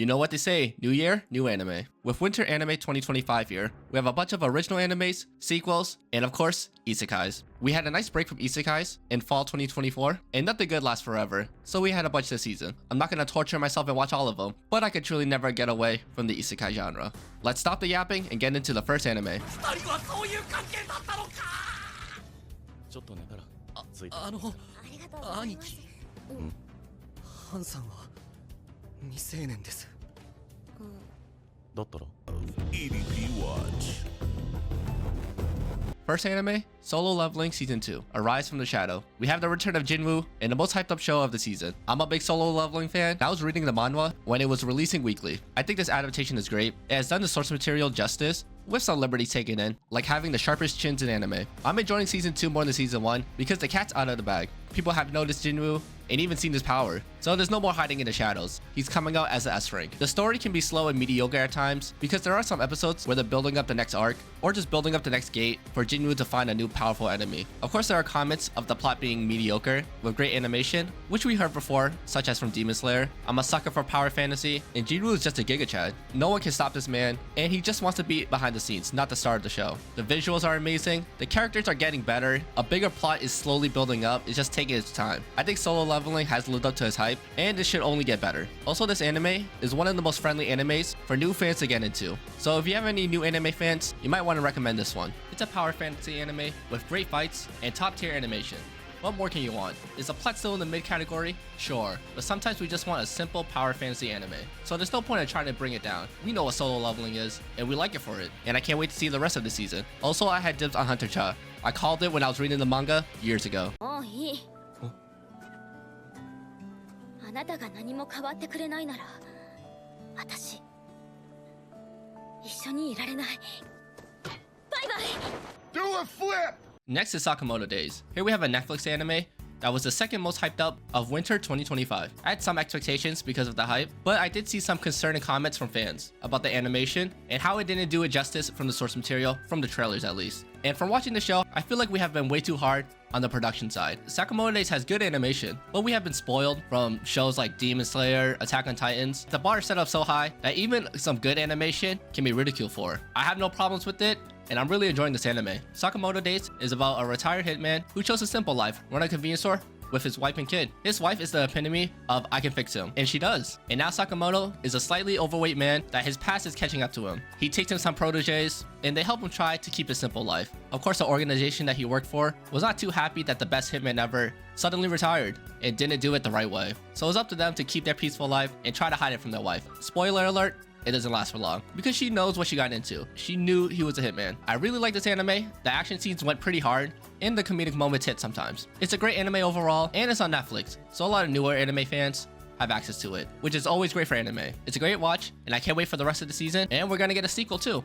You know what they say, new year, new anime. With Winter Anime 2025 here, we have a bunch of original animes, sequels, and of course, isekais. We had a nice break from isekais in fall 2024, and nothing good lasts forever, so we had a bunch this season. I'm not gonna torture myself and watch all of them, but I could truly never get away from the isekai genre. Let's stop the yapping and get into the first anime. ちょっと寝たらついて兄貴ハンさんは未成年ですだったら First anime, Solo Leveling Season 2, Arise from the Shadow. We have the return of Jinwoo in the most hyped up show of the season. I'm a big Solo Leveling fan. I was reading the manhwa when it was releasing weekly. I think this adaptation is great. It has done the source material justice, with some liberties taken in, like having the sharpest chins in anime. I'm enjoying Season 2 more than Season 1 because the cat's out of the bag. People have noticed Jinwoo and even seen his power, so there's no more hiding in the shadows. He's coming out as the S rank. The story can be slow and mediocre at times because there are some episodes where they're building up the next arc or just building up the next gate for Jinwoo to find a new powerful enemy. Of course, there are comments of the plot being mediocre with great animation, which we heard before, such as from Demon Slayer. I'm a sucker for power fantasy, and Jinwoo is just a Giga Chad. No one can stop this man, and he just wants to be behind the scenes, not the star of the show. The visuals are amazing, the characters are getting better, a bigger plot is slowly building up, it's just taking its time. I think Solo Leveling has lived up to his hype, and it should only get better. Also, this anime is one of the most friendly animes for new fans to get into. So if you have any new anime fans, you might want to recommend this one. It's a power fantasy anime with great fights and top tier animation. What more can you want? Is the plot still in the mid category? Sure, but sometimes we just want a simple power fantasy anime. So there's no point in trying to bring it down. We know what Solo Leveling is, and we like it for it. And I can't wait to see the rest of the season. Also, I had dibs on Hunter-cha. I called it when I was reading the manga years ago. あなたが何も変わってくれないなら、私一緒にいられない。バイバイ。Do a flip! Next is Sakamoto Days. Here we have a Netflix anime that was the second most hyped up of winter 2025. I had some expectations because of the hype, but I did see some concerning comments from fans about the animation and how it didn't do it justice from the source material, from the trailers at least. And from watching the show, I feel like we have been way too hard on the production side. Sakamoto Days has good animation, but we have been spoiled from shows like Demon Slayer, Attack on Titans. The bar is set up so high that even some good animation can be ridiculed for. I have no problems with it, and I'm really enjoying this anime. Sakamoto Days is about a retired hitman who chose a simple life, run a convenience store with his wife and kid. His wife is the epitome of I can fix him, and she does. And now Sakamoto is a slightly overweight man that his past is catching up to him. He takes in some proteges, and they help him try to keep a simple life. Of course, the organization that he worked for was not too happy that the best hitman ever suddenly retired and didn't do it the right way. So it's up to them to keep their peaceful life and try to hide it from their wife. Spoiler alert, it doesn't last for long because she knows what she got into. She knew he was a hitman. I really like this anime. The action scenes went pretty hard and the comedic moments hit sometimes. It's a great anime overall and it's on Netflix, so a lot of newer anime fans have access to it, which is always great for anime. It's a great watch and I can't wait for the rest of the season, and we're gonna get a sequel too.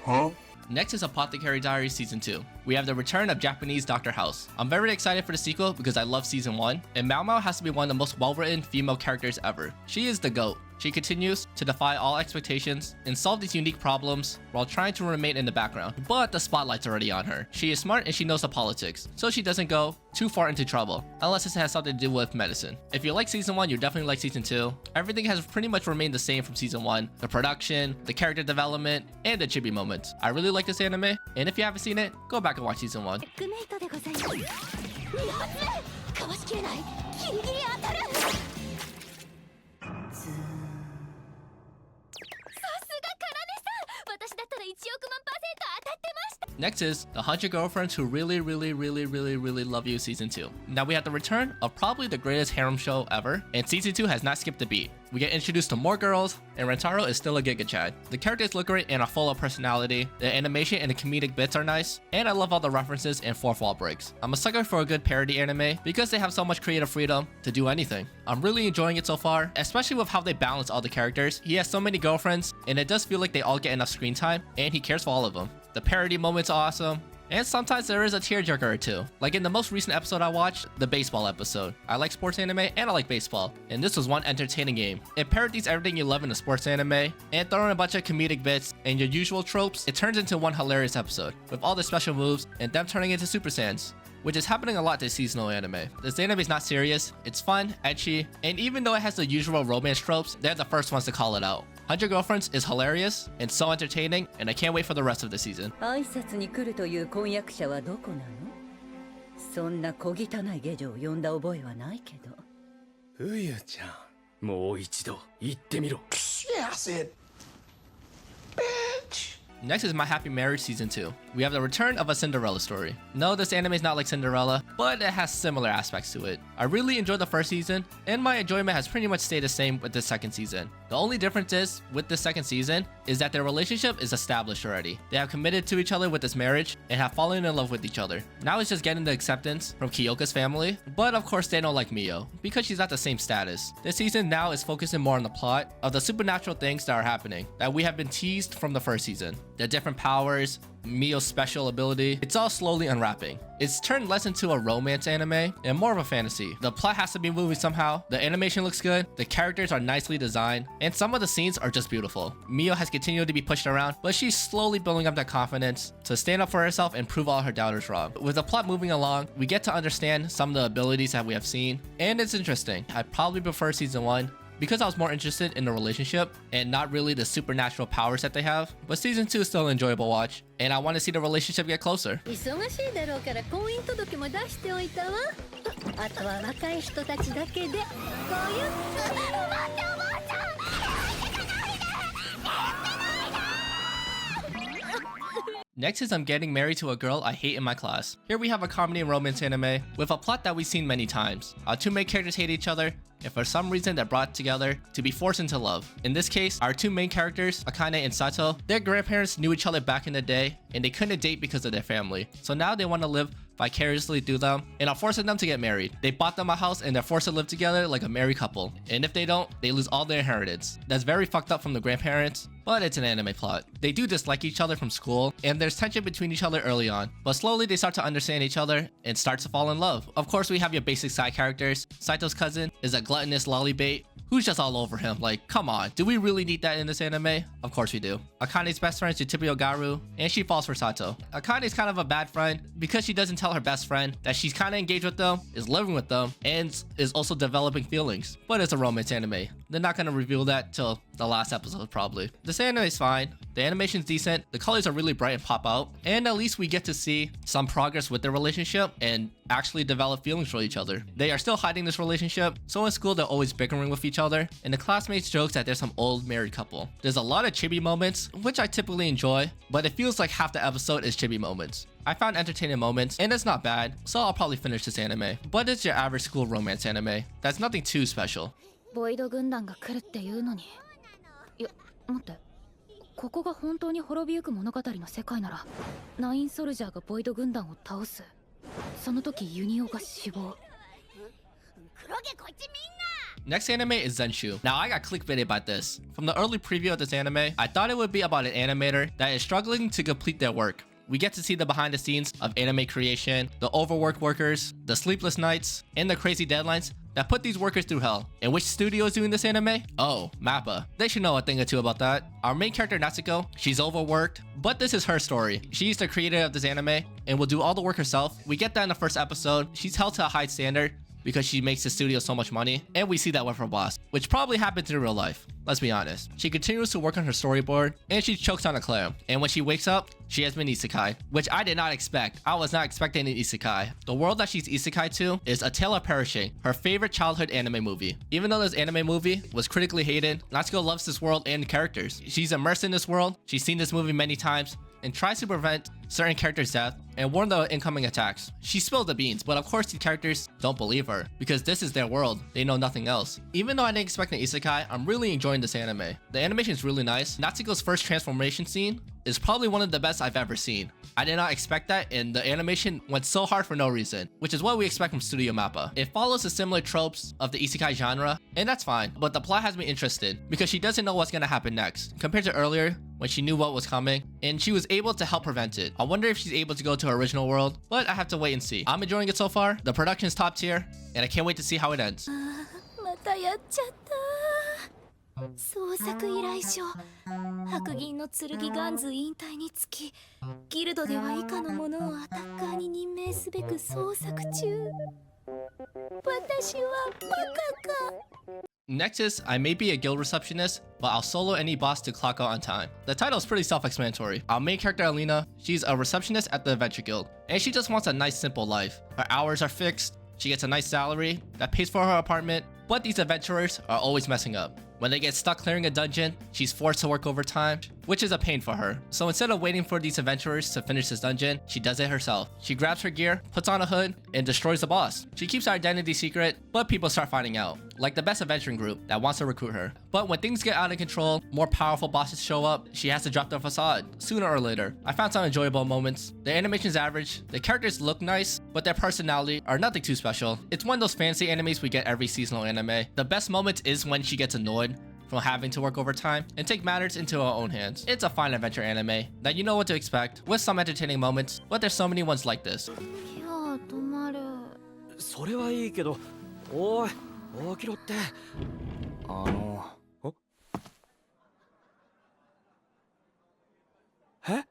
Huh? Next is Apothecary Diaries Season 2. We have the return of Japanese Dr. House. I'm very excited for the sequel because I love Season 1, and Mao Mao has to be one of the most well-written female characters ever. She is the GOAT. She continues to defy all expectations and solve these unique problems while trying to remain in the background, but the spotlight's already on her. She is smart and she knows the politics, so she doesn't go too far into trouble, unless it has something to do with medicine. If you like Season 1, you definitely like Season 2. Everything has pretty much remained the same from Season 1. The production, the character development, and the chibi moments. I really like this anime, and if you haven't seen it, go back and watch Season 1. Next is the 100 Girlfriends Who Really Love You Season 2. Now we have the return of probably the greatest harem show ever, and Season 2 has not skipped a beat. We get introduced to more girls, and Rentaro is still a Giga Chad. The characters look great and are full of personality, the animation and the comedic bits are nice, and I love all the references and fourth wall breaks. I'm a sucker for a good parody anime because they have so much creative freedom to do anything. I'm really enjoying it so far, especially with how they balance all the characters. He has so many girlfriends, and it does feel like they all get enough screen time, and he cares for all of them. The parody moment's awesome, And sometimes there is a tearjerker or two. Like in the most recent episode I watched, the baseball episode. I like sports anime and I like baseball, and this was one entertaining game. It parodies everything you love in a sports anime, and throwing a bunch of comedic bits and your usual tropes, it turns into one hilarious episode, with all the special moves and them turning into Super Saiyans, which is happening a lot this seasonal anime. This anime is not serious, it's fun, ecchi, and even though it has the usual romance tropes, they're the first ones to call it out. 100 Girlfriends is hilarious and so entertaining, and I can't wait for the rest of the season. 挨拶に来るという婚約者はどこなの？そんな小汚い下女を呼んだ覚えはないけど。冬ちゃん、もう一度言ってみろ。Yeah, I said, bitch. Next is My Happy Marriage Season 2. We have the return of a Cinderella story. No, this anime is not like Cinderella, but it has similar aspects to it. I really enjoyed the first season, and my enjoyment has pretty much stayed the same with the second season. The only difference is, with the second season, is that their relationship is established already. They have committed to each other with this marriage, and have fallen in love with each other. Now it's just getting the acceptance from Kyoka's family, but of course they don't like Mio, because she's not the same status. This season now is focusing more on the plot of the supernatural things that are happening, that we have been teased from the first season. The different powers, Mio's special ability, it's all slowly unwrapping. It's turned less into a romance anime and more of a fantasy. The plot has to be moving somehow, the animation looks good, the characters are nicely designed, and some of the scenes are just beautiful. Mio has continued to be pushed around, but she's slowly building up that confidence to stand up for herself and prove all her doubters wrong. With the plot moving along, we get to understand some of the abilities that we have seen, and it's interesting. I probably prefer season 1, because I was more interested in the relationship and not really the supernatural powers that they have. But season 2 is still an enjoyable watch, and I want to see the relationship get closer. 忙しいだろうから婚姻届も出しておいたわ。あとは若い人たちだけでこういう。待っておばあちゃん。 Next is I'm getting married to a girl I hate in my class. Here we have a comedy and romance anime with a plot that we've seen many times. Our two main characters hate each other, and for some reason they're brought together to be forced into love. In this case, our two main characters, Akane and Sato, their grandparents knew each other back in the day, and they couldn't date because of their family. So now they want to live vicariously through them and are forcing them to get married. They bought them a house and they're forced to live together like a married couple. And if they don't, they lose all their inheritance. That's very fucked up from the grandparents, but it's an anime plot. They do dislike each other from school, and there's tension between each other early on, but slowly they start to understand each other and start to fall in love. Of course, we have your basic side characters. Saito's cousin is a gluttonous lollybait who's just all over him. Like, come on, do we really need that in this anime? Of course we do. Akane's best friend is Yutibio Garu, and she falls for Sato. Akane's kind of a bad friend because she doesn't tell her best friend that she's kind of engaged with them, is living with them, and is also developing feelings. But it's a romance anime. They're not going to reveal that till the last episode probably. This anime is fine. The animation's decent, the colors are really bright and pop out, and at least we get to see some progress with their relationship and actually develop feelings for each other. They are still hiding this relationship, so in school they're always bickering with each other, and the classmates jokes that there's some old married couple. There's a lot of chibi moments, which I typically enjoy, but it feels like half the episode is chibi moments. I found entertaining moments, and it's not bad, so I'll probably finish this anime. But it's your average school romance anime. That's nothing too special. ボイド軍団が来るっていうのに。いや、待って。ここが本当に滅びゆく物語の世界なら、ナインソルジャーがボイド軍団を倒す。その時ユニオが死亡。黒毛こっちみんな。 Next anime is Zenshu. Now I got clickbaited by this. From the early preview of this anime, I thought it would be about an animator that is struggling to complete their work. We get to see the behind the scenes of anime creation, the overworked workers, the sleepless nights, and the crazy deadlines that put these workers through hell. And which studio is doing this anime? Oh, MAPPA. They should know a thing or two about that. Our main character Natsuko, she's overworked, but this is her story. She's the creator of this anime and will do all the work herself. We get that in the first episode. She's held to a high standard because she makes the studio so much money, and we see that with her boss, which probably happens in real life. Let's be honest. She continues to work on her storyboard, and she chokes on a clam. And when she wakes up, she has been isekai, which I did not expect. I was not expecting an isekai. The world that she's isekai to is A Tale of Perishing, her favorite childhood anime movie. Even though this anime movie was critically hated, Natsuko loves this world and characters. She's immersed in this world, she's seen this movie many times, and tries to prevent certain characters' death and warn the incoming attacks. She spilled the beans, but of course these characters don't believe her because this is their world. They know nothing else. Even though I didn't expect an isekai, I'm really enjoying this anime. The animation is really nice. Natsuko's first transformation scene is probably one of the best I've ever seen. I did not expect that, and the animation went so hard for no reason, which is what we expect from Studio Mappa. It follows the similar tropes of the isekai genre, and that's fine, but the plot has me interested because she doesn't know what's gonna happen next, compared to earlier when she knew what was coming, and she was able to help prevent it. I wonder if she's able to go to her original world, but I have to wait and see. I'm enjoying it so far. The production's top tier, and I can't wait to see how it ends. またやっちゃった創作依頼書白銀の剣ガンズ引退につきギルドでは以下の者をアタッカーに任命すべく捜索中私はバカか Next is, I may be a guild receptionist, but I'll solo any boss to clock out on time. The title is pretty self-explanatory. Our main character Alina, she's a receptionist at the Adventure Guild, and she just wants a nice simple life. Her hours are fixed, she gets a nice salary that pays for her apartment, but these adventurers are always messing up. When they get stuck clearing a dungeon, she's forced to work overtime, which is a pain for her. So instead of waiting for these adventurers to finish this dungeon, she does it herself. She grabs her gear, puts on a hood, and destroys the boss. She keeps her identity secret, but people start finding out, like the best adventuring group that wants to recruit her. But when things get out of control, more powerful bosses show up, she has to drop the facade, sooner or later. I found some enjoyable moments. The animation's average, the characters look nice, but their personality are nothing too special. It's one of those fancy animes we get every seasonal anime. The best moment is when she gets annoyed from having to work overtime and take matters into her own hands. It's a fine adventure anime that you know what to expect, with some entertaining moments, but there's so many ones like this. 今日泊まるそれはいいけど、おい起きろって。え？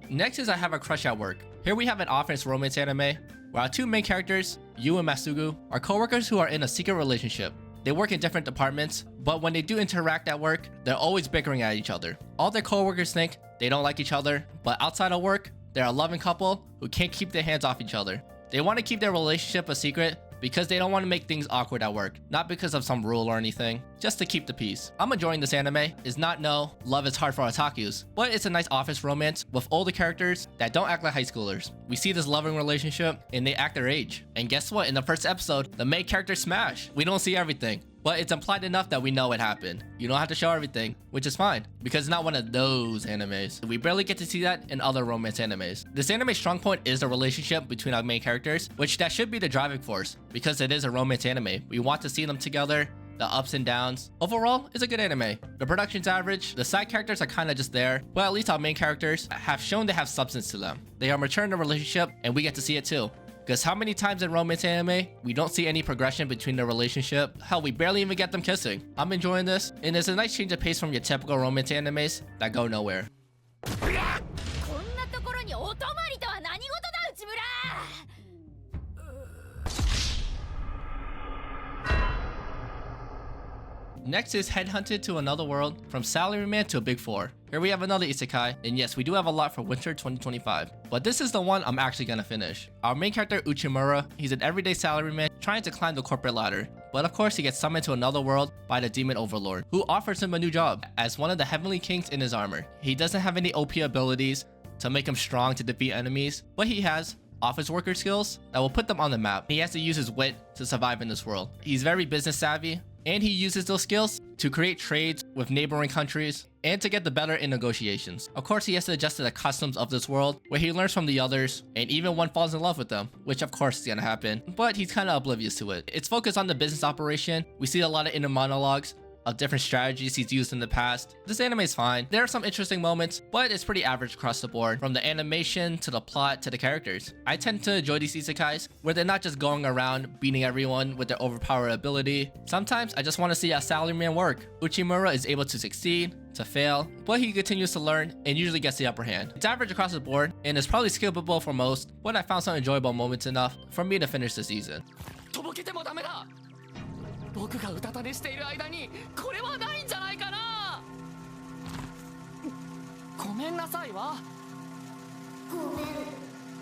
Next is I have a crush at work. Here we have an office romance anime where our two main characters, Yu and Masugu, are co-workers who are in a secret relationship. They work in different departments, but when they do interact at work, they're always bickering at each other. All their co-workers think they don't like each other, but outside of work, they're a loving couple who can't keep their hands off each other. They want to keep their relationship a secret because they don't want to make things awkward at work, not because of some rule or anything, just to keep the peace. I'm enjoying this anime. It's not no, love is hard for otakus, but it's a nice office romance with older characters that don't act like high schoolers. We see this loving relationship and they act their age. And guess what? In the first episode, the main characters smash. We don't see everything, but it's implied enough that we know it happened. You don't have to show everything, which is fine, because it's not one of those animes. We barely get to see that in other romance animes. This anime's strong point is the relationship between our main characters, which that should be the driving force, because it is a romance anime. We want to see them together, the ups and downs. Overall, it's a good anime. The production's average, the side characters are kind of just there, but at least our main characters have shown they have substance to them. They are mature in the relationship, and we get to see it too. Because how many times in romance anime, we don't see any progression between the relationship? Hell, we barely even get them kissing. I'm enjoying this, and it's a nice change of pace from your typical romance animes that go nowhere. こんなところにお泊まりとは何事だ内村 Next is Headhunted to Another World, from Salaryman to a Big Four. Here we have another isekai, and yes, we do have a lot for winter 2025. But this is the one I'm actually gonna finish. Our main character, Uchimura, he's an everyday salaryman trying to climb the corporate ladder. But of course, he gets summoned to another world by the demon overlord, who offers him a new job as one of the heavenly kings in his armor. He doesn't have any OP abilities to make him strong to defeat enemies, but he has office worker skills that will put them on the map. He has to use his wit to survive in this world. He's very business savvy, and he uses those skills to create trades with neighboring countries and to get the better in negotiations. Of course, he has to adjust to the customs of this world, where he learns from the others, and even one falls in love with them, which of course is gonna happen, but he's kind of oblivious to it. It's focused on the business operation. We see a lot of inner monologues of different strategies he's used in the past. This anime is fine. There are some interesting moments, but it's pretty average across the board, from the animation to the plot to the characters. I tend to enjoy these isekais where they're not just going around beating everyone with their overpowered ability. Sometimes I just want to see a salaryman work. Uchimura is able to succeed, to fail, but he continues to learn and usually gets the upper hand. It's average across the board and is probably skippable for most, but I found some enjoyable moments enough for me to finish the season. とぼけてもダメだ。僕がうたた寝している間にこれはないんじゃないかな。ごめんなさいわ。ご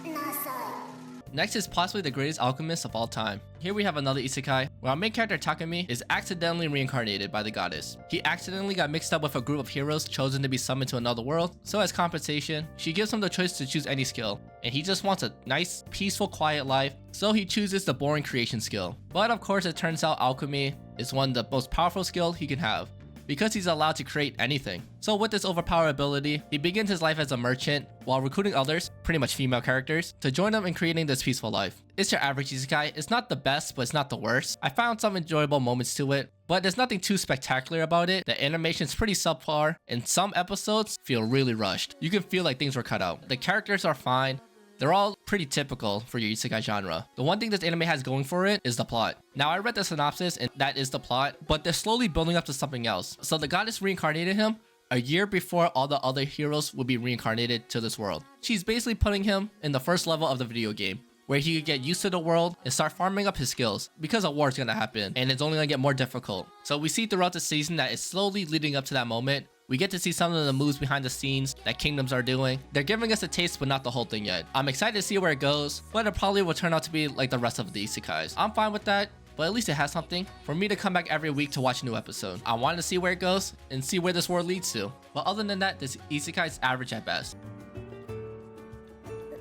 めんなさい Next is possibly the greatest alchemist of all time. Here we have another isekai, where our main character Takumi is accidentally reincarnated by the goddess. He accidentally got mixed up with a group of heroes chosen to be summoned to another world, so as compensation, she gives him the choice to choose any skill, and he just wants a nice, peaceful, quiet life, so he chooses the boring creation skill. But of course, it turns out alchemy is one of the most powerful skills he can have. because he's allowed to create anything. So with this overpowered ability, he begins his life as a merchant while recruiting others, pretty much female characters, to join him in creating this peaceful life. It's your average isekai. It's not the best, but it's not the worst. I found some enjoyable moments to it, but there's nothing too spectacular about it. The animation's pretty subpar, and some episodes feel really rushed. You can feel like things were cut out. The characters are fine. They're all pretty typical for your isekai genre. The one thing this anime has going for it is the plot. Now I read the synopsis and that is the plot, but they're slowly building up to something else. So the goddess reincarnated him a year before all the other heroes would be reincarnated to this world. She's basically putting him in the first level of the video game, where he could get used to the world and start farming up his skills, because a war is gonna happen and it's only gonna get more difficult. So we see throughout the season that it's slowly leading up to that moment. We get to see some of the moves behind the scenes that kingdoms are doing. They're giving us a taste, but not the whole thing yet. I'm excited to see where it goes, but it probably will turn out to be like the rest of the isekais. I'm fine with that, but at least it has something for me to come back every week to watch a new episode. I want to see where it goes and see where this world leads to. But other than that, this isekai is average at best.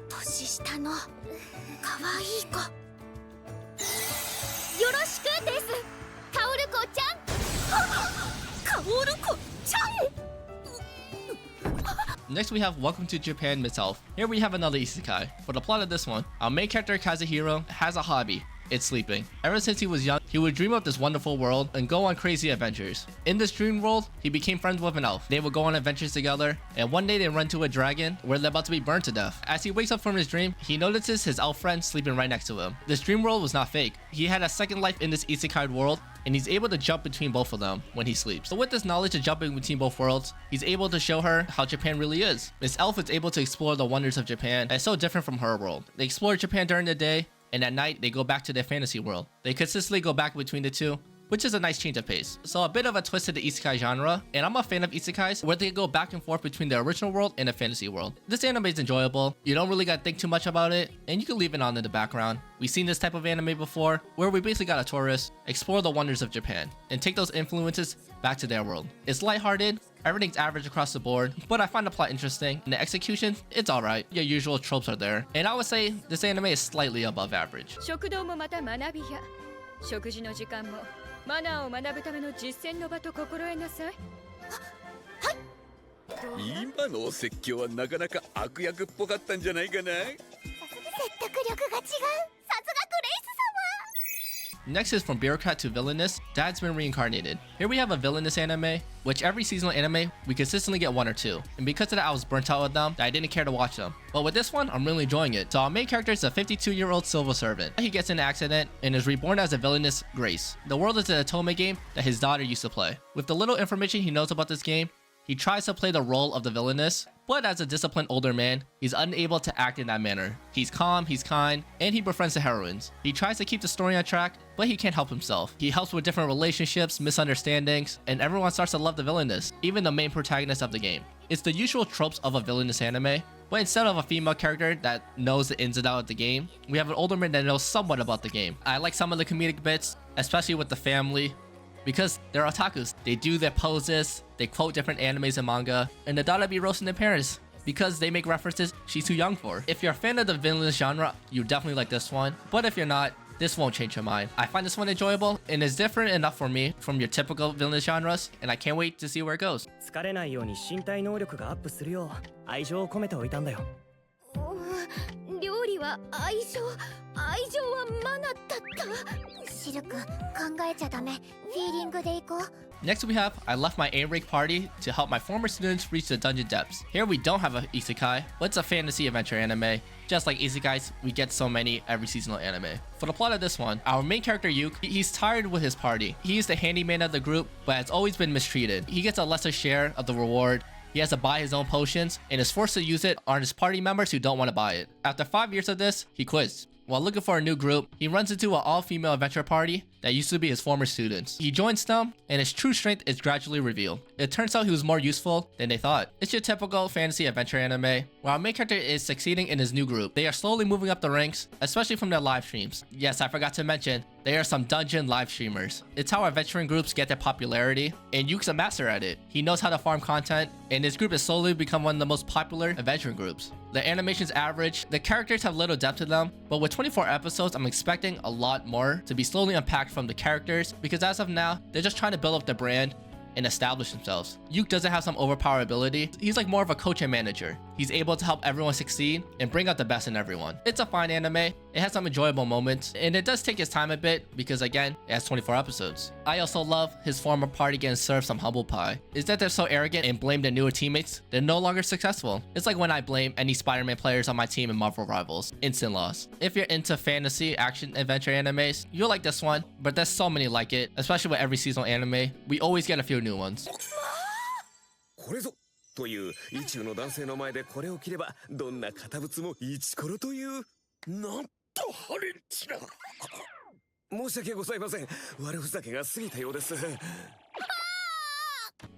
年下の可愛い子よろしくですカオル子ちゃんカオル子ちゃん Next we have Welcome to Japan Itself. Here we have another isekai. For the plot of this one, our main character Kazuhiro has a hobby. It's sleeping. Ever since he was young, he would dream of this wonderful world and go on crazy adventures. In this dream world, he became friends with an elf. They would go on adventures together, and one day they run to a dragon where they're about to be burned to death. As he wakes up from his dream, he notices his elf friend sleeping right next to him. This dream world was not fake. He had a second life in this isekai world, and he's able to jump between both of them when he sleeps. So with this knowledge of jumping between both worlds, he's able to show her how Japan really is. This elf is able to explore the wonders of Japan, and it's so different from her world. They explore Japan during the day, and at night they go back to their fantasy world. They consistently go back between the two, which is a nice change of pace. So a bit of a twist to the isekai genre, and I'm a fan of isekais where they go back and forth between the original world and the fantasy world. This anime is enjoyable. You don't really gotta think too much about it, and you can leave it on in the background. We've seen this type of anime before, where we basically got a tourist explore the wonders of Japan and take those influences back to their world. It's lighthearted, everything's average across the board, but I find the plot interesting, and the execution, it's alright. Your usual tropes are there, and I would say this anime is slightly above average. 食堂もまた学びや食事の時間もマナーを学ぶための実践の場と心得なさい。今のお説教はなかなか悪役っぽかったんじゃないかな。説得力が違う。さすがグレイス様。 Next is from Bureaucrat to Villainess. Dad's been reincarnated. Here we have a Villainous anime, which every seasonal anime, we consistently get one or two. And because of that, I was burnt out with them, that I didn't care to watch them. But with this one, I'm really enjoying it. So our main character is a 52-year-old civil servant. He gets in an accident and is reborn as a villainous Grace. The world is an Otome game that his daughter used to play. With the little information he knows about this game, he tries to play the role of the villainess, but as a disciplined older man, he's unable to act in that manner. He's calm, he's kind, and he befriends the heroines. He tries to keep the story on track, but he can't help himself. He helps with different relationships, misunderstandings, and everyone starts to love the villainess, even the main protagonist of the game. It's the usual tropes of a villainous anime, but instead of a female character that knows the ins and outs of the game, we have an older man that knows somewhat about the game. I like some of the comedic bits, especially with the family, because they're otakus. They do their poses, they quote different animes and manga, and the daughter be roasting their parents because they make references she's too young for. If you're a fan of the villainous genre, you definitely like this one, but if you're not, this won't change your mind. I find this one enjoyable, and it's different enough for me from your typical villainous genres, and I can't wait to see where it goes. 疲れないように身体能力がアップするよう愛情を込めておいたんだよ。料理は愛情はマナだった。シルク、考えちゃダメ。フィーリングでいこう。 Next we have, I left my A-rank party to help my former students reach the dungeon depths. Here we don't have a isekai, but it's a fantasy adventure anime. Just like isekais, we get so many every seasonal anime. For the plot of this one, our main character Yuke, he's tired with his party. He is the handyman of the group, but has always been mistreated. He gets a lesser share of the reward. He has to buy his own potions and is forced to use it on his party members who don't want to buy it. After 5 years of this, he quits. While looking for a new group, he runs into an all-female adventure party that used to be his former students. He joins them, and his true strength is gradually revealed. It turns out he was more useful than they thought. It's your typical fantasy adventure anime, where our main character is succeeding in his new group. They are slowly moving up the ranks, especially from their live streams. Yes, I forgot to mention, there are some dungeon live streamers. It's how adventuring groups get their popularity, and Yuke's a master at it. He knows how to farm content, and his group has slowly become one of the most popular adventuring groups. The animation's average, the characters have little depth to them, but with 24 episodes, I'm expecting a lot more to be slowly unpacked from the characters, because as of now, they're just trying to build up the brand and establish themselves. Yuke doesn't have some overpowered ability. He's like more of a coach and manager. He's able to help everyone succeed and bring out the best in everyone. It's a fine anime. It has some enjoyable moments, and it does take its time a bit because again, it has 24 episodes. I also love his former party getting served some humble pie. Is that they're so arrogant and blame their newer teammates, they're no longer successful. It's like when I blame any Spider-Man players on my team in Marvel Rivals. Instant loss. If you're into fantasy, action, adventure animes, you'll like this one, but there's so many like it, especially with every seasonal anime. We always get a few new ones. これぞという意中の男性の前でこれを着ればどんな堅物もイチコロというなんとハレンチな申し訳ございません悪ふざけが過ぎたようです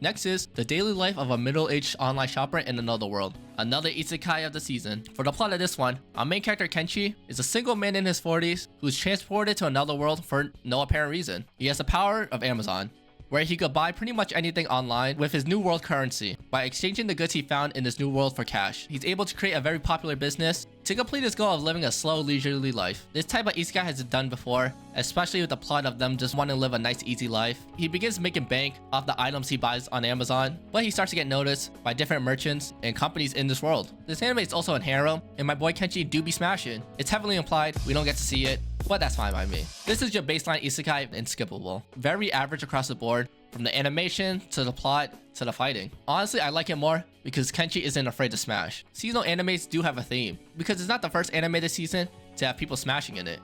Next is the daily life of a middle-aged online shopper in another world, another isekai of the season. For the plot of this one, our main character Kenshi is a single man in his 40s who's transported to another world for no apparent reason. He has the power of Amazon, where he could buy pretty much anything online with his new world currency by exchanging the goods he found in this new world for cash. He's able to create a very popular business to complete his goal of living a slow, leisurely life. This type of isekai has been done before, especially with the plot of them just wanting to live a nice, easy life. He begins making bank off the items he buys on Amazon, but he starts to get noticed by different merchants and companies in this world. This anime is also in harem, and my boy Kenshi do be smashing. It's heavily implied, we don't get to see it, but that's fine by me. This is your baseline isekai and skippable. Very average across the board, from the animation to the plot to the fighting. Honestly, I like it more because Kenshi isn't afraid to smash. Seasonal animes do have a theme, because it's not the first anime this season to have people smashing in it.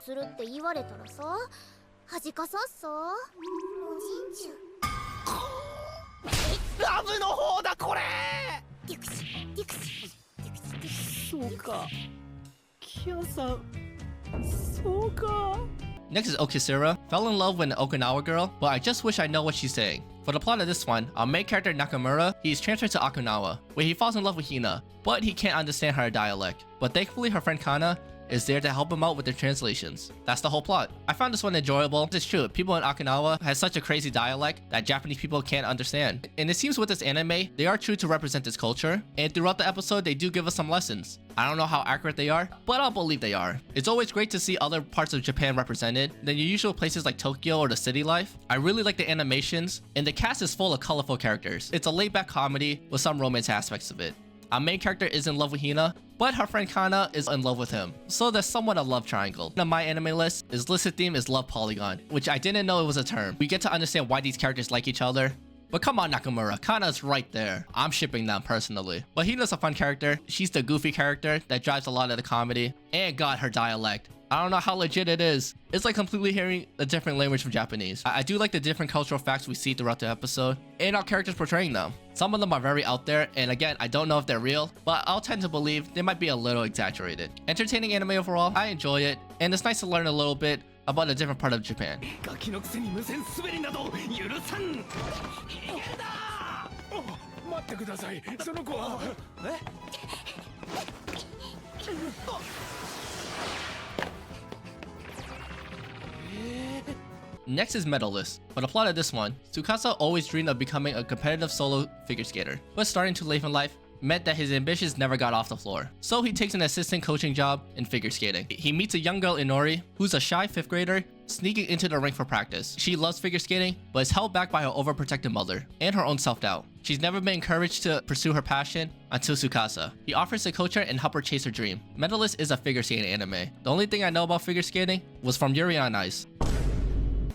Next is Okitsura. Fell in love with an Okinawa girl, but I just wish I know what she's saying. For the plot of this one, our main character Nakamura, he's transferred to Okinawa, where he falls in love with Hina, but he can't understand her dialect. But thankfully her friend Kana is there to help him out with the translations. That's the whole plot. I found this one enjoyable. It's true, people in Okinawa have such a crazy dialect that Japanese people can't understand. And it seems with this anime, they are true to represent this culture, and throughout the episode, they do give us some lessons. I don't know how accurate they are, but I'll believe they are. It's always great to see other parts of Japan represented than your usual places like Tokyo or the city life. I really like the animations, and the cast is full of colorful characters. It's a laid-back comedy with some romance aspects of it. Our main character is in love with Hina, but her friend Kana is in love with him. So there's somewhat a love triangle. On my anime list, his listed theme is love polygon, which I didn't know it was a term. We get to understand why these characters like each other. But come on Nakamura, Kana's right there. I'm shipping them personally. But Hina's a fun character. She's the goofy character that drives a lot of the comedy. And God, her dialect. I don't know how legit it is. It's like completely hearing a different language from Japanese. I do like the different cultural facts we see throughout the episode and our characters portraying them. Some of them are very out there, and again, I don't know if they're real, but I'll tend to believe they might be a little exaggerated. Entertaining anime overall, I enjoy it, and it's nice to learn a little bit about a different part of Japan. Next is Medalist. For the plot of this one, Tsukasa always dreamed of becoming a competitive solo figure skater, but starting too late in life meant that his ambitions never got off the floor. So he takes an assistant coaching job in figure skating. He meets a young girl Inori, who's a shy 5th grader, sneaking into the rink for practice. She loves figure skating, but is held back by her overprotective mother and her own self-doubt. She's never been encouraged to pursue her passion until Tsukasa. He offers to coach her and help her chase her dream. Medalist is a figure skating anime. The only thing I know about figure skating was from Yuri on Ice,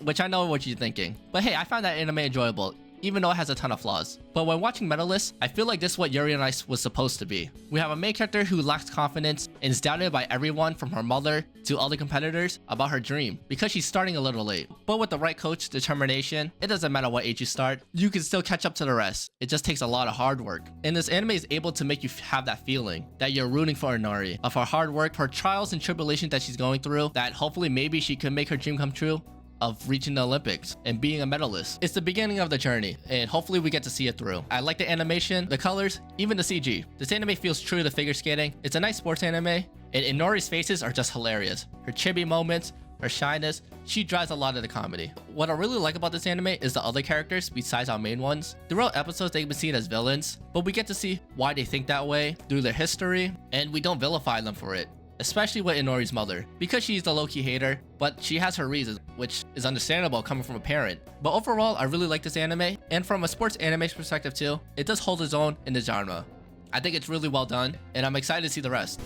which I know what you're thinking. But hey, I found that anime enjoyable, even though it has a ton of flaws. But when watching Medalist, I feel like this is what Yuri on Ice was supposed to be. We have a main character who lacks confidence and is doubted by everyone from her mother to other competitors about her dream because she's starting a little late. But with the right coach, determination, it doesn't matter what age you start, you can still catch up to the rest. It just takes a lot of hard work. And this anime is able to make you have that feeling that you're rooting for Inori, of her hard work, her trials and tribulations that she's going through, that hopefully maybe she could make her dream come true of reaching the Olympics and being a medalist. It's the beginning of the journey, and hopefully we get to see it through. I like the animation, the colors, even the CG. This anime feels true to figure skating. It's a nice sports anime, and Inori's faces are just hilarious. Her chibi moments, her shyness, she drives a lot of the comedy. What I really like about this anime is the other characters besides our main ones. Throughout episodes, they've been seen as villains, but we get to see why they think that way through their history, and we don't vilify them for it. especially with Inori's mother, because she's the low-key hater, but she has her reasons, which is understandable coming from a parent. But overall, I really like this anime, and from a sports anime perspective too, it does hold its own in the genre. I think it's really well done, and I'm excited to see the rest.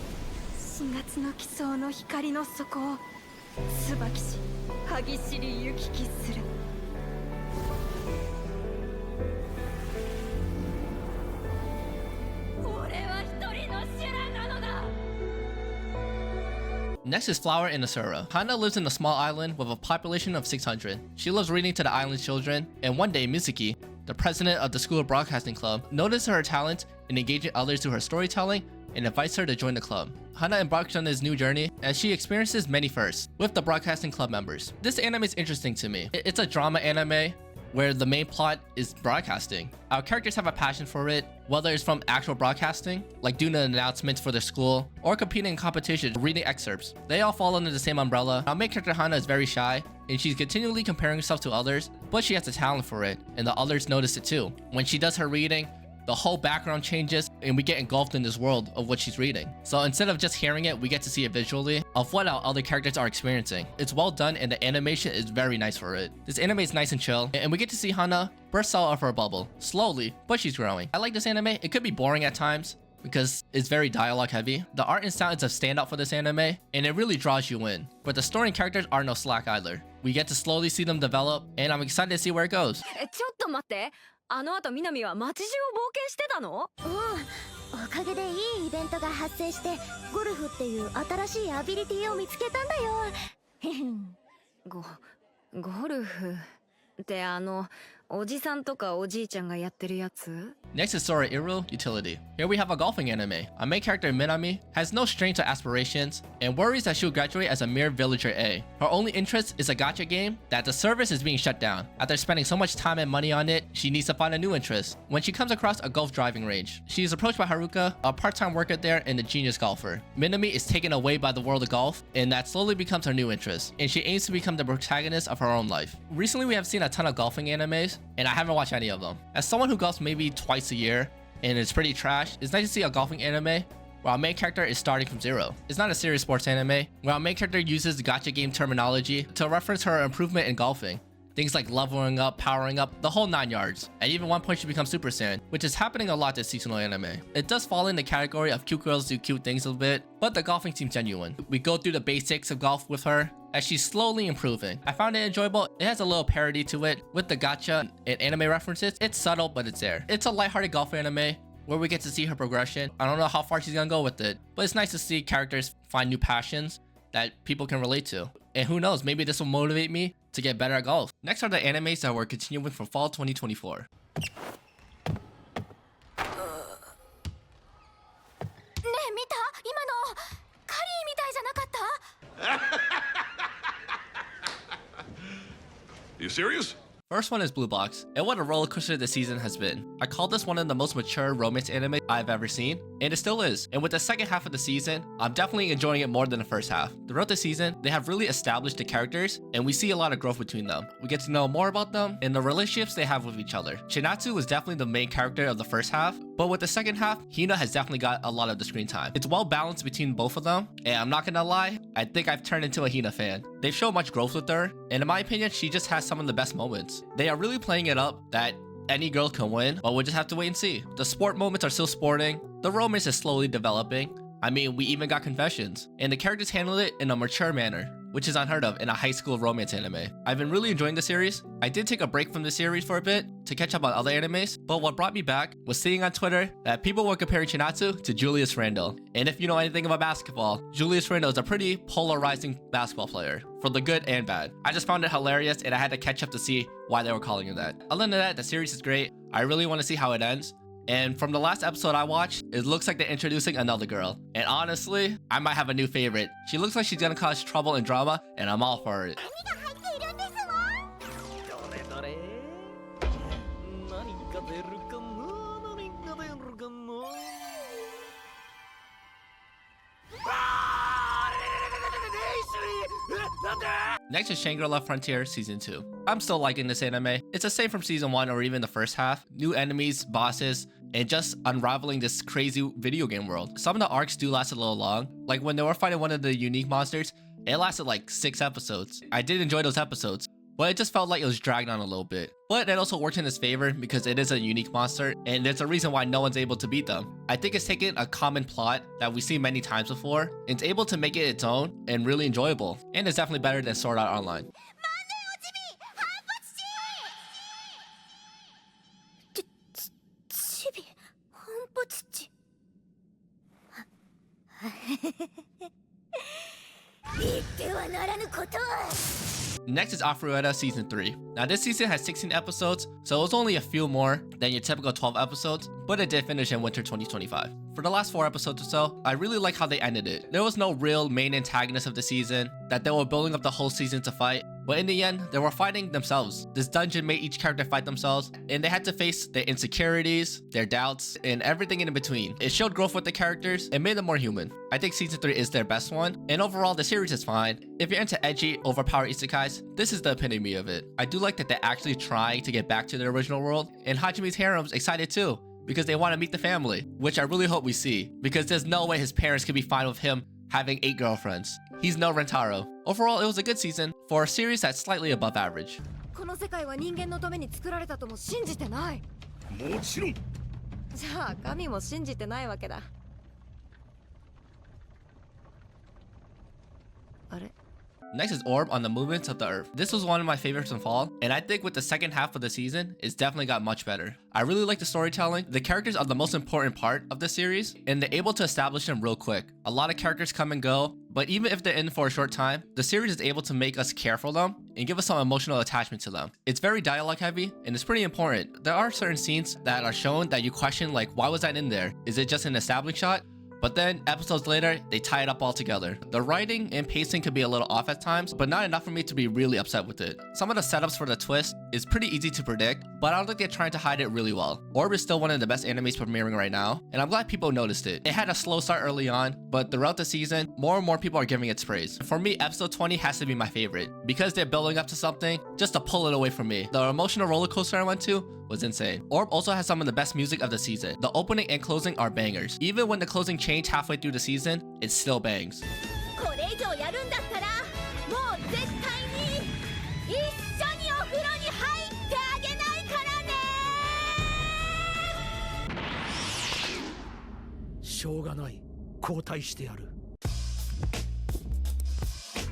4月の奇想の光の底を椿し歯ぎしり行き来する Next is Flower in Asura. Hana lives in a small island with a population of 600. She loves reading to the island's children, and one day Mitsuki, the president of the school broadcasting club, notices her talent in engaging others through her storytelling and invites her to join the club. Hana embarks on this new journey as she experiences many firsts with the broadcasting club members. This anime is interesting to me. It's a drama anime where the main plot is broadcasting. Our characters have a passion for it, whether it's from actual broadcasting, like doing an announcements for their school, or competing in competitions, reading excerpts. They all fall under the same umbrella. Our main character Hana is very shy, and she's continually comparing herself to others, but she has a talent for it, and the others notice it too. When she does her reading, the whole background changes and we get engulfed in this world of what she's reading. So instead of just hearing it, we get to see it visually of what our other characters are experiencing. It's well done and the animation is very nice for it. This anime is nice and chill, and we get to see Hana burst out of her bubble, slowly, but she's growing. I like this anime. It could be boring at times because it's very dialogue heavy. The art and sound is a standout for this anime, and it really draws you in. But the story and characters are no slack either. We get to slowly see them develop, and I'm excited to see where it goes. ちょっと待って。あの後南は街中を冒険してたの？うん、おかげでいいイベントが発生してゴルフっていう新しいアビリティを見つけたんだよ。へへん。ゴルフっておじさんとかおじいちゃんがやってるやつ？ Next is Sorairo Utility. Here we have a golfing anime. Our main character Minami has no strengths or aspirations and worries that she'll graduate as a mere villager A. Her only interest is a gacha game that the service is being shut down. After spending so much time and money on it, she needs to find a new interest. When she comes across a golf driving range, she is approached by Haruka, a part-time worker there and a genius golfer. Minami is taken away by the world of golf, and that slowly becomes her new interest, and she aims to become the protagonist of her own life. Recently, we have seen a ton of golfing animes, and I haven't watched any of them. As someone who golfs maybe twice a year, and it's pretty trash, it's nice to see a golfing anime where our main character is starting from zero. It's not a serious sports anime, where our main character uses gacha game terminology to reference her improvement in golfing. Things like leveling up, powering up, the whole 9 yards. At even one point she becomes Super Saiyan, which is happening a lot this seasonal anime. It does fall in the category of cute girls do cute things a bit, but the golfing seems genuine. We go through the basics of golf with her as she's slowly improving. I found it enjoyable. It has a little parody to it with the gacha and anime references. It's subtle, but it's there. It's a lighthearted golf anime where we get to see her progression. I don't know how far she's gonna go with it, but it's nice to see characters find new passions that people can relate to. And who knows, maybe this will motivate me to get better at golf. Next are the animes that we're continuing from fall 2024. ねえ見た？今のカリーみたいじゃなかった？You serious? First one is Blue Box, and what a roller coaster this season has been. I call this one of the most mature romance anime I've ever seen, and it still is. And with the second half of the season, I'm definitely enjoying it more than the first half. Throughout the season, they have really established the characters, and we see a lot of growth between them. We get to know more about them and the relationships they have with each other. Shinatsu was definitely the main character of the first half, but with the second half, Hina has definitely got a lot of the screen time. It's well balanced between both of them, and I'm not gonna lie, I think I've turned into a Hina fan. They've shown much growth with her, and in my opinion, she just has some of the best moments. They are really playing it up that any girl can win, but we'll just have to wait and see. The sport moments are still sporting, the romance is slowly developing. I mean, we even got confessions, and the characters handle it in a mature manner, which is unheard of in a high school romance anime. I've been really enjoying the series. I did take a break from the series for a bit to catch up on other animes, but what brought me back was seeing on Twitter that people were comparing Chinatsu to Julius Randle. And if you know anything about basketball, Julius Randle is a pretty polarizing basketball player, for the good and bad. I just found it hilarious, and I had to catch up to see why they were calling him that. Other than that, the series is great. I really want to see how it ends. And from the last episode I watched, it looks like they're introducing another girl. And honestly, I might have a new favorite. She looks like she's gonna cause trouble and drama, and I'm all for it. Next is Shangri-La Frontier Season 2. I'm still liking this anime. It's the same from Season 1 or even the first half. New enemies, bosses, and just unraveling this crazy video game world. Some of the arcs do last a little long. Like when they were fighting one of the unique monsters, it lasted like 6 episodes. I did enjoy those episodes, but it just felt like it was dragged on a little bit. But it also worked in his favor because it is a unique monster, and there's a reason why no one's able to beat them. I think it's taken a common plot that we've seen many times before, and it's able to make it its own and really enjoyable. And it's definitely better than Sword Art Online. Next is Arifureta Season 3. Now this season has 16 episodes, so it was only a few more than your typical 12 episodes, but it did finish in winter 2025. For the last 4 episodes or so, I really like how they ended it. There was no real main antagonist of the season that they were building up the whole season to fight, but in the end, they were fighting themselves. This dungeon made each character fight themselves, and they had to face their insecurities, their doubts, and everything in between. It showed growth with the characters and made them more human. I think Season 3 is their best one, and overall, the series is fine. If you're into edgy, overpowered isekais, this is the epitome of it. I do like that they're actually trying to get back to the original world, and Hajime's harem's excited too, because they want to meet the family, which I really hope we see, because there's no way his parents could be fine with him having 8 girlfriends. He's no Rentaro. Overall, it was a good season for a series that's slightly above average. この世界は人間のために作られたとも信じてない。もちろん。じゃあ神も信じてないわけだ。あれ？ Next is Orb on the movements of the earth. This was one of my favorites in fall, and I think with the second half of the season, it's definitely got much better. I really like the storytelling. The characters are the most important part of the series, and they're able to establish them real quick. A lot of characters come and go, but even if they're in for a short time, the series is able to make us care for them and give us some emotional attachment to them. It's very dialogue heavy, and it's pretty important. There are certain scenes that are shown that you question, like, why was that in there? Is it just an establishing shot? But then episodes later, they tie it up all together. The writing and pacing could be a little off at times, but not enough for me to be really upset with it. Some of the setups for the twist is pretty easy to predict, but I don't think they're trying to hide it really well. Orb is still one of the best animes premiering right now, and I'm glad people noticed it. It had a slow start early on, but throughout the season, more and more people are giving it praise. For me, episode 20 has to be my favorite, because they're building up to something just to pull it away from me. The emotional roller coaster I went to was insane. Orb also has some of the best music of the season. The opening and closing are bangers. Even when the closing changed halfway through the season, it still bangs.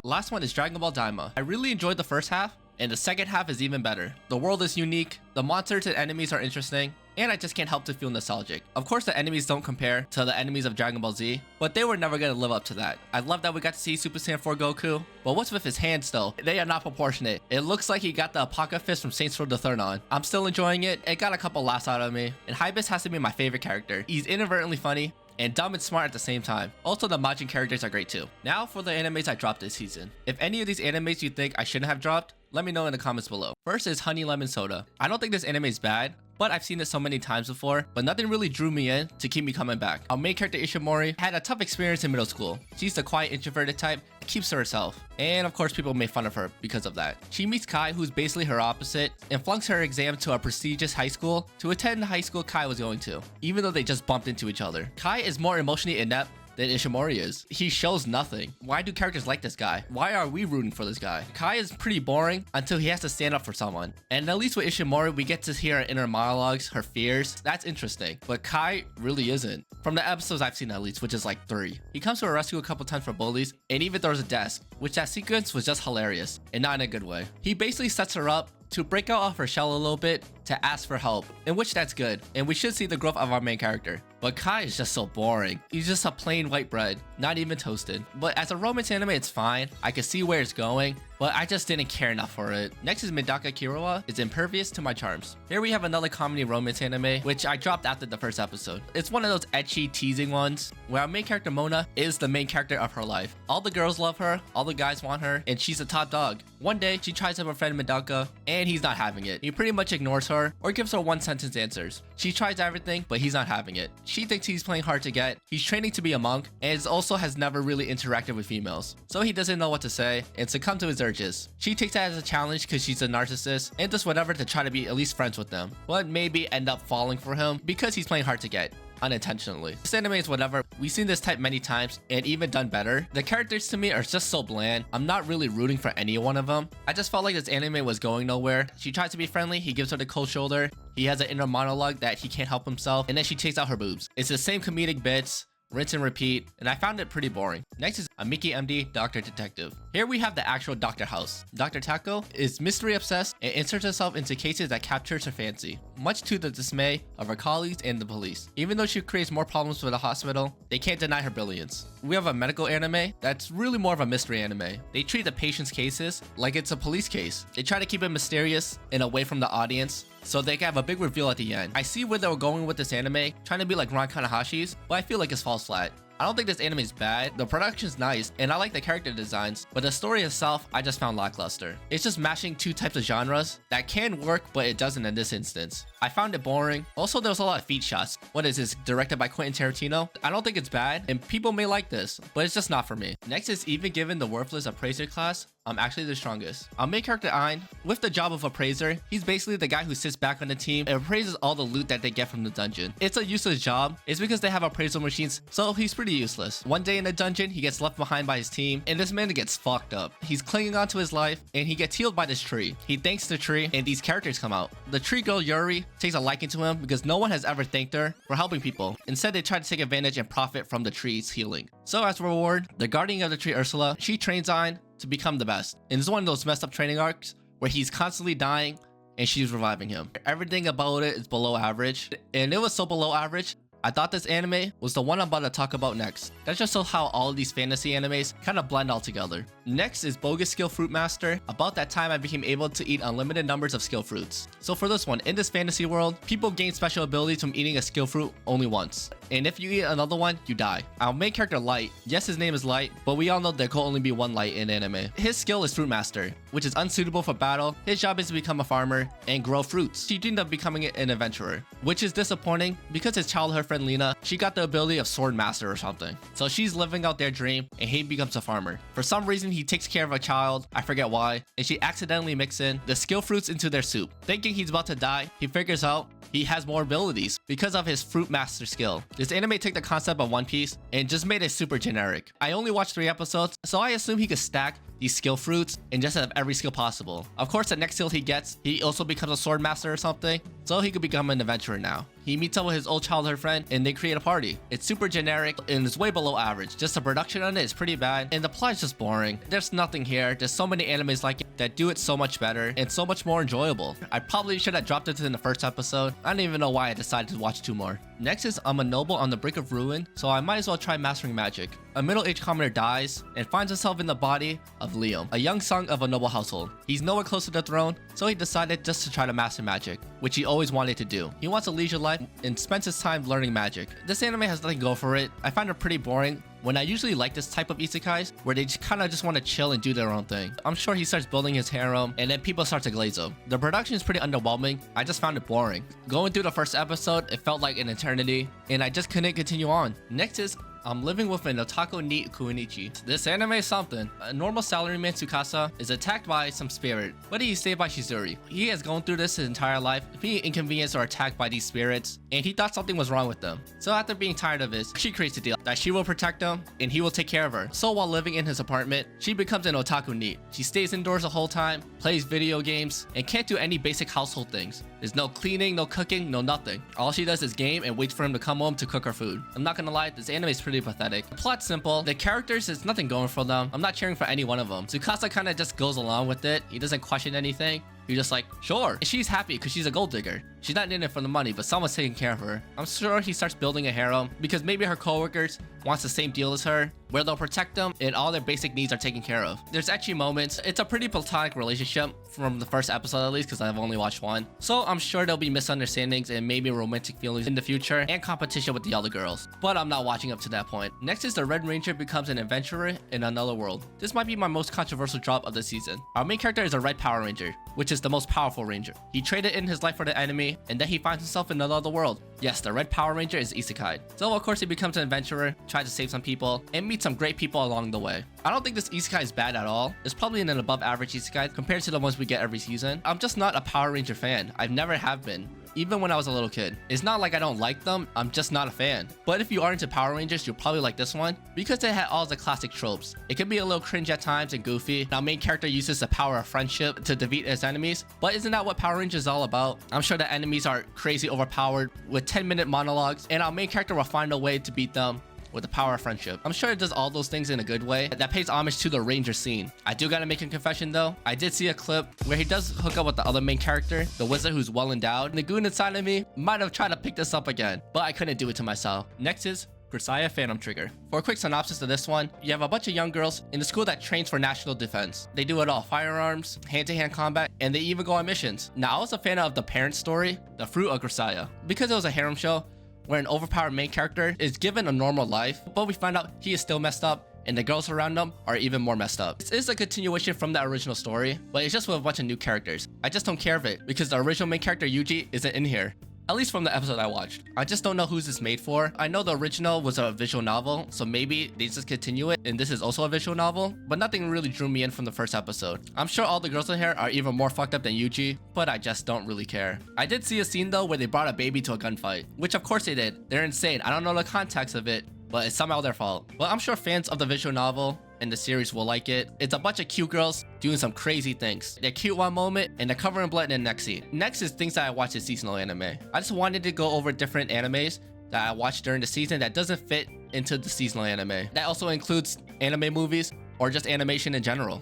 Last one is Dragon Ball Daima. I really enjoyed the first half, and the second half is even better. The world is unique, the monsters and enemies are interesting, and I just can't help to feel nostalgic. Of course, the enemies don't compare to the enemies of Dragon Ball Z, but they were never gonna live up to that. I love that we got to see Super Saiyan 4 Goku, but what's with his hands though? They are not proportionate. It looks like he got the Apaka Fist from Saints Row the Third on. I'm still enjoying it. It got a couple laughs out of me, and Hibis has to be my favorite character. He's inadvertently funny, and dumb and smart at the same time. Also, the Majin characters are great too. Now for the animes I dropped this season. If any of these animes you think I shouldn't have dropped, let me know in the comments below. First is Honey Lemon Soda. I don't think this anime is bad, but I've seen it so many times before, but nothing really drew me in to keep me coming back. Our main character Ishimori had a tough experience in middle school. She's the quiet introverted type, keeps to herself, and of course people make fun of her because of that. She meets Kai, who's basically her opposite, and flunks her exam to a prestigious high school to attend the high school Kai was going to, even though they just bumped into each other. Kai is more emotionally inept than Ishimori is. He shows nothing. Why do characters like this guy? Why are we rooting for this guy? Kai is pretty boring until he has to stand up for someone. And at least with Ishimori, we get to hear her inner monologues, her fears. That's interesting. But Kai really isn't. From the episodes I've seen at least, which is like 3. He comes to her rescue a couple times for bullies, and even throws a desk, which that sequence was just hilarious, and not in a good way. He basically sets her up to break out of her shell a little bit to ask for help, in which that's good, and we should see the growth of our main character. But Kai is just so boring. He's just a plain white bread, not even toasted. But as a romance anime, it's fine. I can see where it's going, but I just didn't care enough for it. Next is Medaka Kuroiwa. It's Impervious to my charms. Here we have another comedy romance anime, which I dropped after the first episode. It's one of those ecchi, teasing ones, where our main character Mona is the main character of her life. All the girls love her, all the guys want her, and she's a top dog. One day, she tries to have a friend Medaka, and he's not having it. He pretty much ignores her, or gives her one-sentence answers. She tries everything, but he's not having it. She thinks he's playing hard to get. He's training to be a monk, and is also also has never really interacted with females, so he doesn't know what to say and succumb to his urges. She takes that as a challenge because she's a narcissist and does whatever to try to be at least friends with them, but maybe end up falling for him because he's playing hard to get. Unintentionally. This anime is whatever. We've seen this type many times and even done better. The characters to me are just so bland. I'm not really rooting for any one of them. I just felt like this anime was going nowhere. She tries to be friendly, he gives her the cold shoulder. He has an inner monologue that he can't help himself, and then she takes out her boobs. It's the same comedic bits, rinse and repeat, and I found it pretty boring. Next is Amiki MD, Doctor Detective. Here we have the actual Doctor House. Dr. Tako is mystery obsessed and inserts herself into cases that captures her fancy, much to the dismay of her colleagues and the police. Even though she creates more problems for the hospital, they can't deny her brilliance. We have a medical anime that's really more of a mystery anime. They treat the patient's cases like it's a police case. They try to keep it mysterious and away from the audience, so they can have a big reveal at the end. I see where they were going with this anime, trying to be like Ron Kanehashi's, but I feel like it's falls flat. I don't think this anime is bad, the production's nice, and I like the character designs, but the story itself, I just found lackluster. It's just mashing two types of genres that can work, but it doesn't in this instance. I found it boring. Also, there's a lot of feet shots. What is this, directed by Quentin Tarantino? I don't think it's bad, and people may like this, but it's just not for me. Next is even given the worthless Appraiser class, I'm actually the strongest. Our main character Ein, with the job of Appraiser, he's basically the guy who sits back on the team and appraises all the loot that they get from the dungeon. It's a useless job. It's because they have appraisal machines, so he's pretty useless. One day in the dungeon, he gets left behind by his team, and this man gets fucked up. He's clinging onto his life, and he gets healed by this tree. He thanks the tree, and these characters come out. The tree girl Yuri takes a liking to him because no one has ever thanked her for helping people. Instead, they try to take advantage and profit from the tree's healing. So as a reward, the guardian of the tree Ursula, she trains Ein to become the best. And it's one of those messed up training arcs where he's constantly dying and she's reviving him. Everything about it is below average, and it was so below average, I thought this anime was the one I'm about to talk about next. That just shows how all of these fantasy animes kind of blend all together. Next is Bogus Skill Fruitmaster. About that time I became able to eat unlimited numbers of skill fruits. So for this one, in this fantasy world, people gain special abilities from eating a skill fruit only once. And if you eat another one, you die. Our main character Light, yes his name is Light, but we all know there can only be one Light in anime. His skill is Fruitmaster, which is unsuitable for battle. His job is to become a farmer and grow fruits. He ended up becoming an adventurer, which is disappointing because his childhood friend Lena, she got the ability of Sword Master or something. So she's living out their dream and he becomes a farmer. For some reason he takes care of a child, I forget why, and she accidentally mixes in the skill fruits into their soup. Thinking he's about to die, he figures out he has more abilities because of his Fruitmaster skill. This anime took the concept of One Piece and just made it super generic. I only watched 3 episodes, so I assume he could stack these skill fruits and just have every skill possible. Of course, the next skill he gets, he also becomes a sword master or something, so he could become an adventurer now. He meets up with his old childhood friend and they create a party. It's super generic and it's way below average. Just the production on it is pretty bad and the plot is just boring. There's nothing here. There's so many animes like it that do it so much better and so much more enjoyable. I probably should have dropped it in the first episode. I don't even know why I decided to watch 2 more. Next is I'm a noble on the brink of ruin, so I might as well try mastering magic. A middle-aged commoner dies and finds himself in the body of Liam, a young son of a noble household. He's nowhere close to the throne, so he decided just to try to master magic, which he always wanted to do. He wants a leisure life and spends his time learning magic. This anime has nothing to go for it. I find it pretty boring when I usually like this type of isekais where they kind of just want to chill and do their own thing. I'm sure he starts building his harem and then people start to glaze him. The production is pretty underwhelming. I just found it boring. Going through the first episode, it felt like an eternity and I just couldn't continue on. Next is I'm living with an Otaku NEET Kuinichi. This anime is something. A normal salaryman Tsukasa is attacked by some spirit, but he's saved by Shizuri. He has gone through this his entire life, being inconvenienced or attacked by these spirits, and he thought something was wrong with them. So after being tired of this, she creates a deal that she will protect him and he will take care of her. So while living in his apartment, she becomes an Otaku NEET. She stays indoors the whole time, plays video games, and can't do any basic household things. There's no cleaning, no cooking, no nothing. All she does is game and waits for him to come home to cook her food. I'm not gonna lie, this anime is pretty pathetic. The plot's simple. The characters, there's nothing going for them. I'm not cheering for any one of them. Tsukasa kind of just goes along with it. He doesn't question anything. You're just like, sure. And she's happy because she's a gold digger. She's not in it for the money, but someone's taking care of her. I'm sure he starts building a harem because maybe her coworkers wants the same deal as her, where they'll protect them and all their basic needs are taken care of. There's actually moments. It's a pretty platonic relationship from the first episode at least because I've only watched 1. So I'm sure there'll be misunderstandings and maybe romantic feelings in the future and competition with the other girls. But I'm not watching up to that point. Next is the Red Ranger becomes an adventurer in another world. This might be my most controversial drop of the season. Our main character is a Red Power Ranger, which is the most powerful ranger. He traded in his life for the enemy enemy, and then he finds himself in another world. Yes, the Red Power Ranger is isekai. So of course he becomes an adventurer, tries to save some people, and meets some great people along the way. I don't think this isekai is bad at all. It's probably an above average isekai compared to the ones we get every season. I'm just not a Power Ranger fan. I've never have been. Even when I was a little kid. It's not like I don't like them, I'm just not a fan. But if you are into Power Rangers, you'll probably like this one because it had all the classic tropes. It can be a little cringe at times and goofy. Our main character uses the power of friendship to defeat his enemies, but isn't that what Power Rangers is all about? I'm sure the enemies are crazy overpowered with 10-minute monologues, and our main character will find a way to beat them with the power of friendship. I'm sure it does all those things in a good way that pays homage to the Ranger scene. I do gotta make a confession though. I did see a clip where he does hook up with the other main character, the wizard who's well endowed. And the goon inside of me might have tried to pick this up again, but I couldn't do it to myself. Next is Kuroiwa Phantom Trigger. For a quick synopsis of this one, you have a bunch of young girls in a school that trains for national defense. They do it all: firearms, hand-to-hand combat, and they even go on missions. Now I was a fan of the parent story, The Fruit of Kuroiwa, because it was a harem show where an overpowered main character is given a normal life, but we find out he is still messed up and the girls around him are even more messed up. This is a continuation from the original story, but it's just with a bunch of new characters. I just don't care of it because the original main character Yuji isn't in here. At least from the episode I watched. I just don't know who's this made for. I know the original was a visual novel, so maybe they just continue it and this is also a visual novel, but nothing really drew me in from the first episode. I'm sure all the girls in here are even more fucked up than Yuji, but I just don't really care. I did see a scene though where they brought a baby to a gunfight, which of course they did. They're insane. I don't know the context of it, but it's somehow their fault. But I'm sure fans of the visual novel and the series will like it. It's a bunch of cute girls doing some crazy things. They're cute one moment and they're covered in blood in the next scene. Next is things that I watch as seasonal anime. I just wanted to go over different animes that I watched during the season that doesn't fit into the seasonal anime. That also includes anime movies or just animation in general.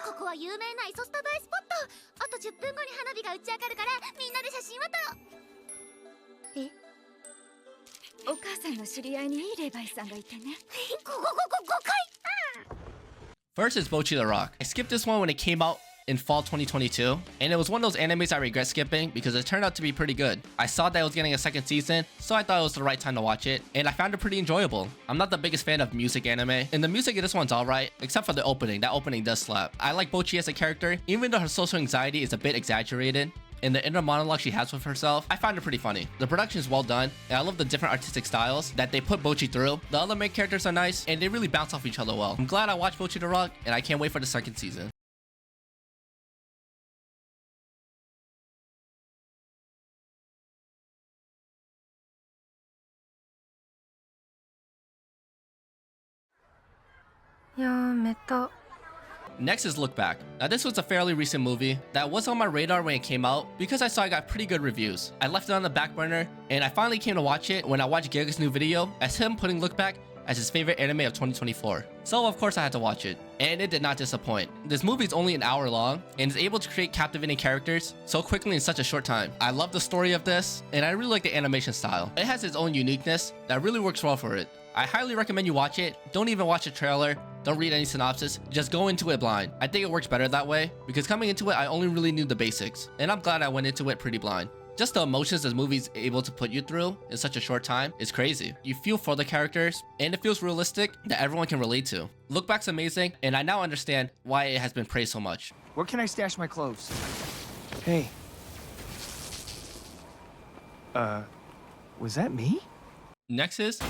ここは有名なイソスタ映えスポット。あと10分後に花火が打ち上がるからみんなで写真を撮ろう。え？お母さんの知り合いにいい霊媒師さんがいてね。誤解。First is Bocchi the Rock. I skipped this one when it came out in fall 2022, and it was one of those animes I regret skipping because it turned out to be pretty good. I saw that it was getting a second season, so I thought it was the right time to watch it, and I found it pretty enjoyable. I'm not the biggest fan of music anime, and the music in this one's alright, except for the opening. That opening does slap. I like Bocchi as a character, even though her social anxiety is a bit exaggerated. And the inner monologue she has with herself, I find it pretty funny. The production is well done, and I love the different artistic styles that they put Bocchi through. The other main characters are nice, and they really bounce off each other well. I'm glad I watched Bocchi the Rock, and I can't wait for the second season. Next is Look Back. Now this was a fairly recent movie that was on my radar when it came out because I saw it got pretty good reviews. I left it on the back burner and I finally came to watch it when I watched Giga's new video as him putting Look Back as his favorite anime of 2024. So of course I had to watch it, and it did not disappoint. This movie is only an hour long and is able to create captivating characters so quickly in such a short time. I love the story of this and I really like the animation style. It has its own uniqueness that really works well for it. I highly recommend you watch it. Don't even watch the trailer. Don't read any synopsis. Just go into it blind. I think it works better that way because coming into it, I only really knew the basics, and I'm glad I went into it pretty blind. Just the emotions this movie's able to put you through in such a short time is crazy. You feel for the characters, and it feels realistic that everyone can relate to. Look Back's amazing, and I now understand why it has been praised so much. Where can I stash my clothes? Hey. Was that me? Next is...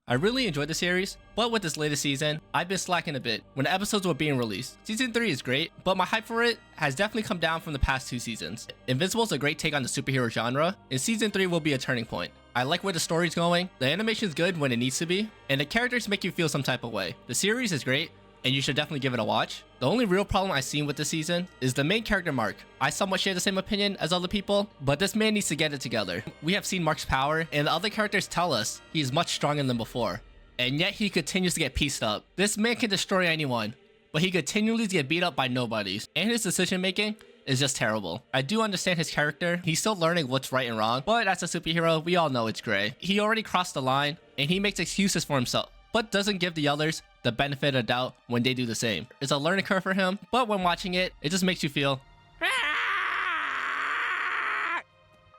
I really enjoyed the series, but with this latest season, I've been slacking a bit when the episodes were being released. Season 3 is great, but my hype for it has definitely come down from the past 2 seasons. Invincible is a great take on the superhero genre, and Season 3 will be a turning point. I like where the story's going, the animation's good when it needs to be, and the characters make you feel some type of way. The series is great, and you should definitely give it a watch. The only real problem I've seen with this season is the main character Mark. I somewhat share the same opinion as other people, but this man needs to get it together. We have seen Mark's power, and the other characters tell us he's much stronger than before, and yet he continues to get pieced up. This man can destroy anyone, but he continually gets beat up by nobodies, and his decision making is just terrible. I do understand his character. He's still learning what's right and wrong, but as a superhero, we all know it's gray. He already crossed the line, and he makes excuses for himself, but doesn't give the others the benefit of doubt when they do the same. It's a learning curve for him, but when watching it, it just makes you feel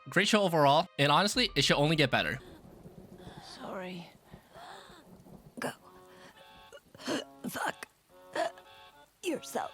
great show overall, and honestly, it should only get better. Sorry. Go. Fuck. Yourself.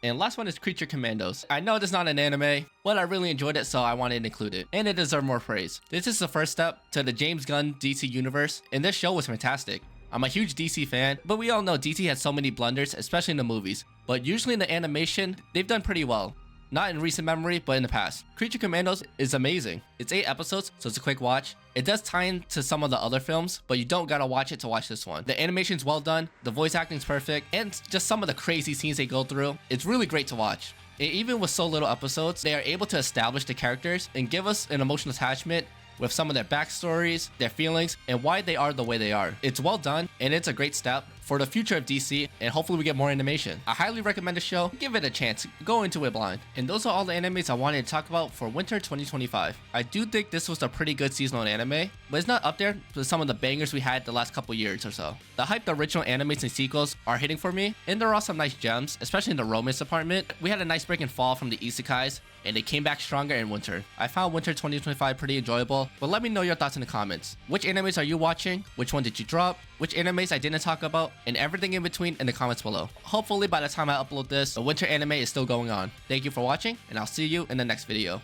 And last one is Creature Commandos. I know it's not an anime, but I really enjoyed it, so I wanted to include it, and it deserves more praise. This is the first step to the James Gunn DC universe, and this show was fantastic. I'm a huge DC fan, but we all know DC has so many blunders, especially in the movies. But usually in the animation, they've done pretty well. Not in recent memory, but in the past. Creature Commandos is amazing. It's 8 episodes, so it's a quick watch. It does tie into some of the other films, but you don't gotta watch it to watch this one. The animation's well done, the voice acting's perfect, and just some of the crazy scenes they go through. It's really great to watch. And even with so little episodes, they are able to establish the characters and give us an emotional attachment with some of their backstories, their feelings, and why they are the way they are. It's well done, and it's a great step for the future of DC, and hopefully we get more animation. I highly recommend the show. Give it a chance. Go into it blind. And those are all the animes I wanted to talk about for winter 2025. I do think this was a pretty good seasonal anime, but it's not up there with some of the bangers we had the last couple years or so. The hype the original animes and sequels are hitting for me, and there are some nice gems, especially in the romance department. We had a nice break and fall from the isekais, and they came back stronger in winter. I found winter 2025 pretty enjoyable, but let me know your thoughts in the comments. Which animes are you watching? Which one did you drop? Which animes I didn't talk about? And everything in between in the comments below. Hopefully by the time I upload this, the winter anime is still going on. Thank you for watching, and I'll see you in the next video.